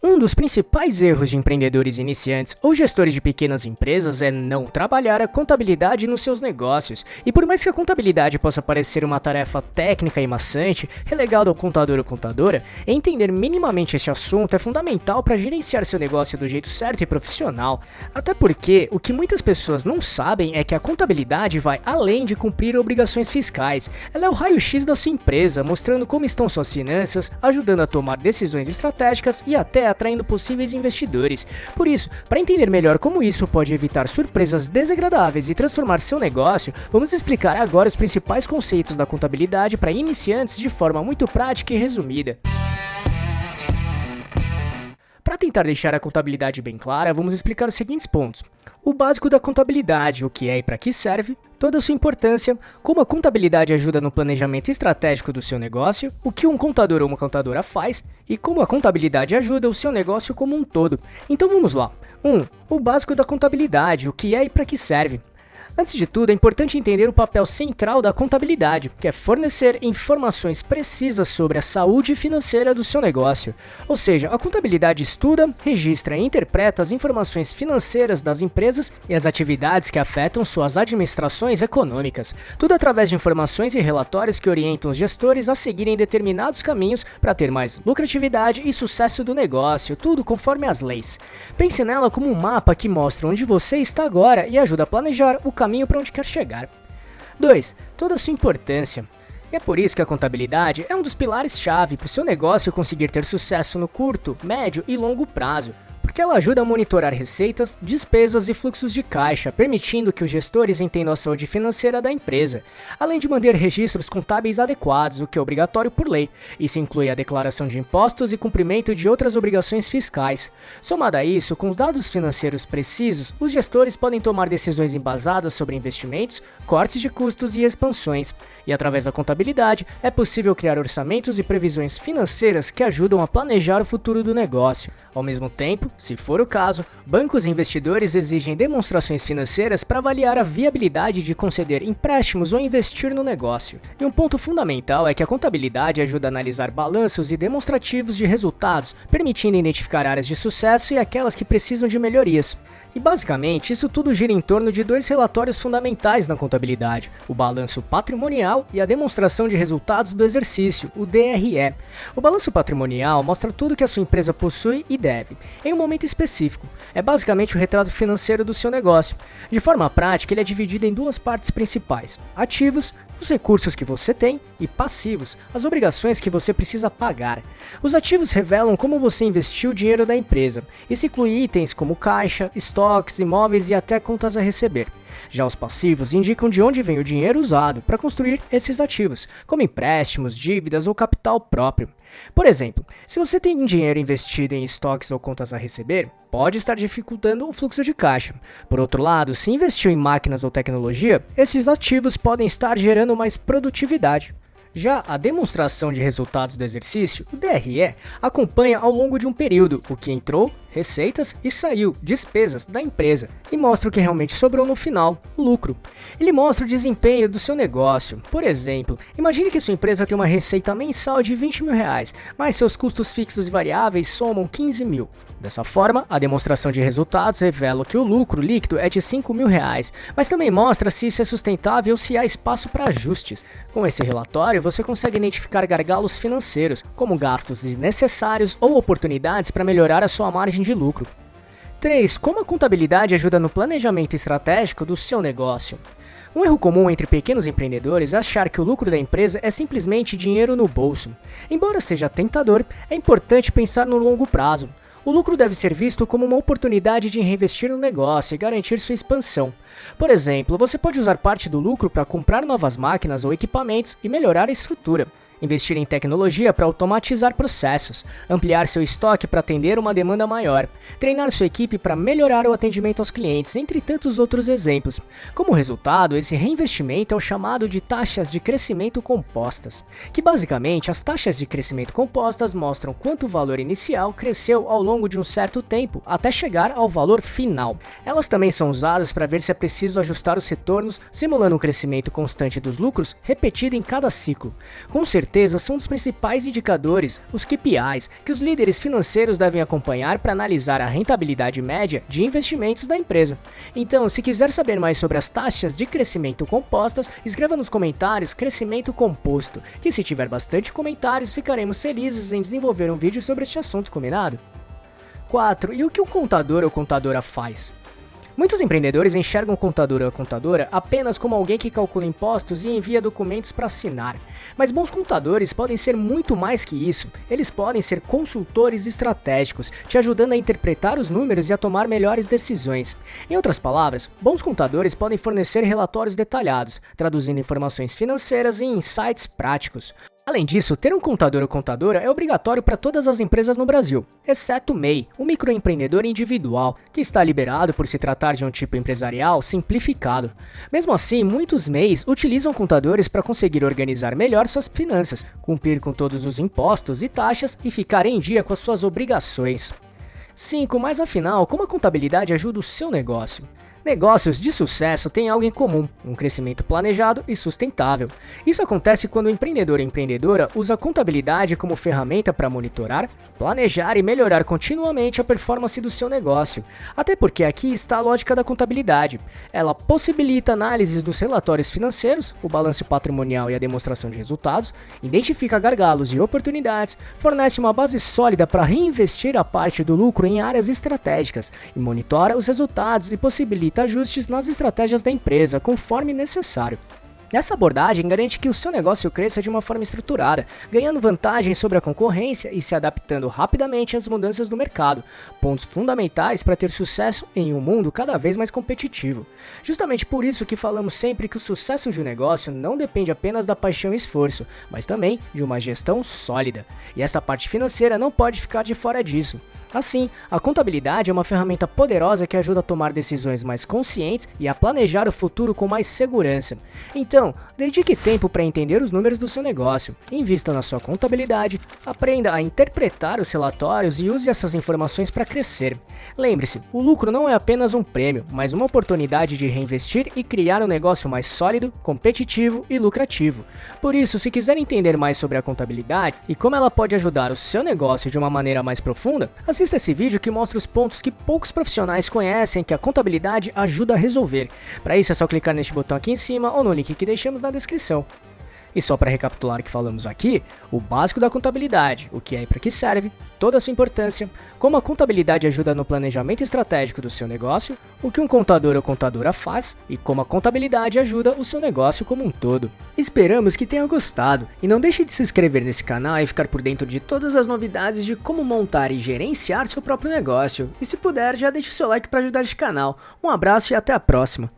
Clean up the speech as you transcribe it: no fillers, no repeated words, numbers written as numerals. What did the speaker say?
Um dos principais erros de empreendedores iniciantes ou gestores de pequenas empresas é não trabalhar a contabilidade nos seus negócios. E por mais que a contabilidade possa parecer uma tarefa técnica e maçante, relegada ao contador ou contadora, entender minimamente este assunto é fundamental para gerenciar seu negócio do jeito certo e profissional. Até porque o que muitas pessoas não sabem é que a contabilidade vai além de cumprir obrigações fiscais. Ela é o raio-x da sua empresa, mostrando como estão suas finanças, ajudando a tomar decisões estratégicas e até atraindo possíveis investidores. Por isso, para entender melhor como isso pode evitar surpresas desagradáveis e transformar seu negócio, vamos explicar agora os principais conceitos da contabilidade para iniciantes de forma muito prática e resumida. Para tentar deixar a contabilidade bem clara, vamos explicar os seguintes pontos. O básico da contabilidade, o que é e para que serve, toda a sua importância, como a contabilidade ajuda no planejamento estratégico do seu negócio, o que um contador ou uma contadora faz e como a contabilidade ajuda o seu negócio como um todo. Então vamos lá. 1. O básico da contabilidade, o que é e para que serve. Antes de tudo, é importante entender o papel central da contabilidade, que é fornecer informações precisas sobre a saúde financeira do seu negócio. Ou seja, a contabilidade estuda, registra e interpreta as informações financeiras das empresas e as atividades que afetam suas administrações econômicas. Tudo através de informações e relatórios que orientam os gestores a seguirem determinados caminhos para ter mais lucratividade e sucesso do negócio, tudo conforme as leis. Pense nela como um mapa que mostra onde você está agora e ajuda a planejar o caminho para onde quer chegar. 2. Toda a sua importância. E é por isso que a contabilidade é um dos pilares-chave para o seu negócio conseguir ter sucesso no curto, médio e longo prazo, porque ela ajuda a monitorar receitas, despesas e fluxos de caixa, permitindo que os gestores entendam a saúde financeira da empresa, além de manter registros contábeis adequados, o que é obrigatório por lei. Isso inclui a declaração de impostos e cumprimento de outras obrigações fiscais. Somado a isso, com os dados financeiros precisos, os gestores podem tomar decisões embasadas sobre investimentos, cortes de custos e expansões. E através da contabilidade, é possível criar orçamentos e previsões financeiras que ajudam a planejar o futuro do negócio. Ao mesmo tempo, se for o caso, bancos e investidores exigem demonstrações financeiras para avaliar a viabilidade de conceder empréstimos ou investir no negócio. E um ponto fundamental é que a contabilidade ajuda a analisar balanços e demonstrativos de resultados, permitindo identificar áreas de sucesso e aquelas que precisam de melhorias. E basicamente, isso tudo gira em torno de dois relatórios fundamentais na contabilidade, o balanço patrimonial e a demonstração de resultados do exercício, o DRE. O balanço patrimonial mostra tudo que a sua empresa possui e deve, em um momento específico. É basicamente o retrato financeiro do seu negócio. De forma prática, ele é dividido em duas partes principais: ativos, os recursos que você tem, e passivos, as obrigações que você precisa pagar. Os ativos revelam como você investiu o dinheiro da empresa. Isso inclui itens como caixa, estoques, imóveis e até contas a receber. Já os passivos indicam de onde vem o dinheiro usado para construir esses ativos, como empréstimos, dívidas ou capital próprio. Por exemplo, se você tem dinheiro investido em estoques ou contas a receber, pode estar dificultando o fluxo de caixa. Por outro lado, se investiu em máquinas ou tecnologia, esses ativos podem estar gerando mais produtividade. Já a demonstração de resultados do exercício, o DRE, acompanha ao longo de um período o que entrou, receitas e saiu, despesas da empresa, e mostra o que realmente sobrou no final, o lucro. Ele mostra o desempenho do seu negócio. Por exemplo, imagine que sua empresa tem uma receita mensal de R$20 mil, mas seus custos fixos e variáveis somam 15 mil. Dessa forma, a demonstração de resultados revela que o lucro líquido é de R$5 mil, mas também mostra se isso é sustentável ou se há espaço para ajustes. Com esse relatório, você consegue identificar gargalos financeiros, como gastos desnecessários ou oportunidades para melhorar a sua margem de lucro. 3. Como a contabilidade ajuda no planejamento estratégico do seu negócio? Um erro comum entre pequenos empreendedores é achar que o lucro da empresa é simplesmente dinheiro no bolso. Embora seja tentador, é importante pensar no longo prazo. O lucro deve ser visto como uma oportunidade de reinvestir no negócio e garantir sua expansão. Por exemplo, você pode usar parte do lucro para comprar novas máquinas ou equipamentos e melhorar a estrutura. Investir em tecnologia para automatizar processos, ampliar seu estoque para atender uma demanda maior, treinar sua equipe para melhorar o atendimento aos clientes, entre tantos outros exemplos. Como resultado, esse reinvestimento é o chamado de taxas de crescimento compostas, que basicamente as taxas de crescimento compostas mostram quanto o valor inicial cresceu ao longo de um certo tempo, até chegar ao valor final. Elas também são usadas para ver se é preciso ajustar os retornos, simulando um crescimento constante dos lucros repetido em cada ciclo. Com certeza, certeza são um dos principais indicadores, os KPIs, que os líderes financeiros devem acompanhar para analisar a rentabilidade média de investimentos da empresa. Então, se quiser saber mais sobre as taxas de crescimento compostas, escreva nos comentários crescimento composto, que se tiver bastante comentários, ficaremos felizes em desenvolver um vídeo sobre este assunto, combinado? 4. E o que um contador ou contadora faz? Muitos empreendedores enxergam o contador ou a contadora apenas como alguém que calcula impostos e envia documentos para assinar. Mas bons contadores podem ser muito mais que isso. Eles podem ser consultores estratégicos, te ajudando a interpretar os números e a tomar melhores decisões. Em outras palavras, bons contadores podem fornecer relatórios detalhados, traduzindo informações financeiras em insights práticos. Além disso, ter um contador ou contadora é obrigatório para todas as empresas no Brasil, exceto o MEI, o microempreendedor individual, que está liberado por se tratar de um tipo empresarial simplificado. Mesmo assim, muitos MEIs utilizam contadores para conseguir organizar melhor suas finanças, cumprir com todos os impostos e taxas e ficar em dia com as suas obrigações. 5. Mas afinal, como a contabilidade ajuda o seu negócio? Negócios de sucesso têm algo em comum, um crescimento planejado e sustentável. Isso acontece quando o empreendedor ou empreendedora usa a contabilidade como ferramenta para monitorar, planejar e melhorar continuamente a performance do seu negócio. Até porque aqui está a lógica da contabilidade. Ela possibilita análises dos relatórios financeiros, o balanço patrimonial e a demonstração de resultados, identifica gargalos e oportunidades, fornece uma base sólida para reinvestir a parte do lucro em áreas estratégicas e monitora os resultados e possibilita ajustes nas estratégias da empresa, conforme necessário. Essa abordagem garante que o seu negócio cresça de uma forma estruturada, ganhando vantagem sobre a concorrência e se adaptando rapidamente às mudanças do mercado, pontos fundamentais para ter sucesso em um mundo cada vez mais competitivo. Justamente por isso que falamos sempre que o sucesso de um negócio não depende apenas da paixão e esforço, mas também de uma gestão sólida. E essa parte financeira não pode ficar de fora disso. Assim, a contabilidade é uma ferramenta poderosa que ajuda a tomar decisões mais conscientes e a planejar o futuro com mais segurança. Então, dedique tempo para entender os números do seu negócio, invista na sua contabilidade, aprenda a interpretar os relatórios e use essas informações para crescer. Lembre-se, o lucro não é apenas um prêmio, mas uma oportunidade de reinvestir e criar um negócio mais sólido, competitivo e lucrativo. Por isso, se quiser entender mais sobre a contabilidade e como ela pode ajudar o seu negócio de uma maneira mais profunda, assista esse vídeo que mostra os pontos que poucos profissionais conhecem que a contabilidade ajuda a resolver. Para isso é só clicar neste botão aqui em cima ou no link que deixamos na descrição. E só para recapitular o que falamos aqui, o básico da contabilidade, o que é e para que serve, toda a sua importância, como a contabilidade ajuda no planejamento estratégico do seu negócio, o que um contador ou contadora faz e como a contabilidade ajuda o seu negócio como um todo. Esperamos que tenha gostado e não deixe de se inscrever nesse canal e ficar por dentro de todas as novidades de como montar e gerenciar seu próprio negócio. E se puder, já deixe o seu like para ajudar este canal. Um abraço e até a próxima!